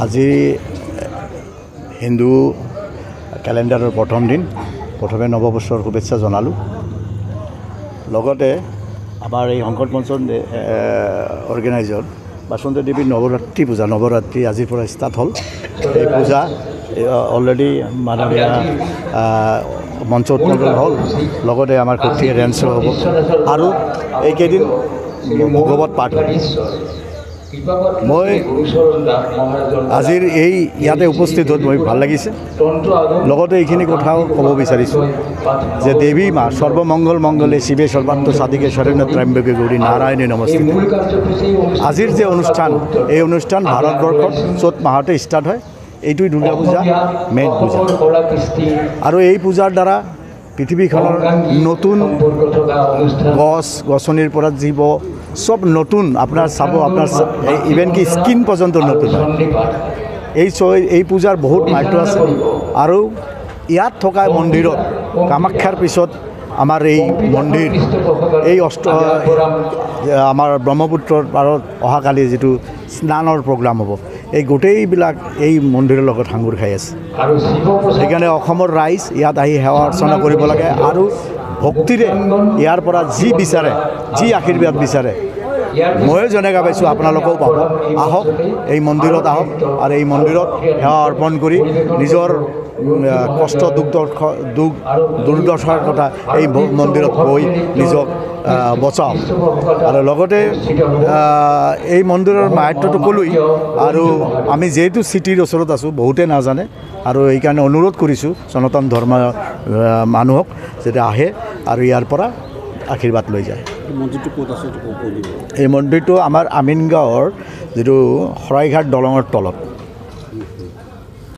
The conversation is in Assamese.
আজি হিন্দু ক্যালেণ্ডাৰৰ প্ৰথম দিন প্ৰথমে নৱবৰ্ষৰ শুভেচ্ছা জনালোঁ লগতে আমাৰ এই সংকট মঞ্চৰ অৰ্গেনাইজৰ বাসন্তী দেৱীৰ নৱৰাত্ৰি আজিৰ পৰা ষ্টাৰ্ট হ'ল এই পূজা অলৰেডি মাননীয় মঞ্চ উদ্বোধন হ'ল লগতে আমাৰ সত্ৰীয়া ডেন্স হ'ব আৰু এইকেইদিন ভগৱত পাঠ হ'ব মই আজিৰ এই ইয়াতে উপস্থিত হৈ মই ভাল লাগিছে লগতে এইখিনি কথাও ক'ব বিচাৰিছোঁ যে দেৱী মা সৰ্বমংগল মংগলে শিৱে সৰ্বান্ত সাধিকে শৰণ্য ত্ৰম্বকে গৌৰী নাৰায়ণী নমস্তে আজিৰ যে অনুষ্ঠান এই অনুষ্ঠান ভাৰতবৰ্ষত চ'ত মাহতে ষ্টাৰ্ট হয় এইটোই দুৰ্গা পূজা মেইন পূজা আৰু এই পূজাৰ দ্বাৰা পৃথিৱীখনৰ নতুন গছ গছনিৰ পৰা জীৱ সব নতুন আপোনাৰ চাব আপোনাৰ ইভেন কি স্কিন পৰ্যন্ত নতুন এই পূজাৰ বহুত মাহাত্ম্য আছে আৰু ইয়াত থকা মন্দিৰত কামাখ্যাৰ পিছত আমাৰ এই মন্দিৰ এই আমাৰ ব্ৰহ্মপুত্ৰৰ পাৰত অহাকালি যিটো স্নানৰ প্ৰগ্ৰাম হ'ব এই গোটেইবিলাক এই মন্দিৰৰ লগত সাঙুৰ খাই আছে সেইকাৰণে অসমৰ ৰাইজ ইয়াত আহি সেৱা অৰ্চনা কৰিব লাগে আৰু ভক্তিৰে ইয়াৰ পৰা যি বিচাৰে যি আশীৰ্বাদ বিচাৰে ময়ো জনাই পাইছোঁ আপোনালোকেও পাব আহক এই মন্দিৰত আহক আৰু এই মন্দিৰত সেৱা অৰ্পণ কৰি নিজৰ কষ্ট দুৰ্দশাৰ কথা এই মন্দিৰত গৈ নিজক বচাওক আৰু লগতে এই মন্দিৰৰ মাহাত্ম্যটো ক'লোৱেই আৰু আমি যিহেতু চিটিৰ ওচৰত আছোঁ বহুতে নাজানে আৰু এইকাৰণে অনুৰোধ কৰিছোঁ সনাতন ধৰ্মৰ মানুহক যাতে আহে আৰু ইয়াৰ পৰা আশীৰ্বাদ লৈ যায় মন্দিৰটো ক'ত আছে এই মন্দিৰটো আমাৰ আমিন গাঁৱৰ যিটো শৰাইঘাট দলঙৰ তলত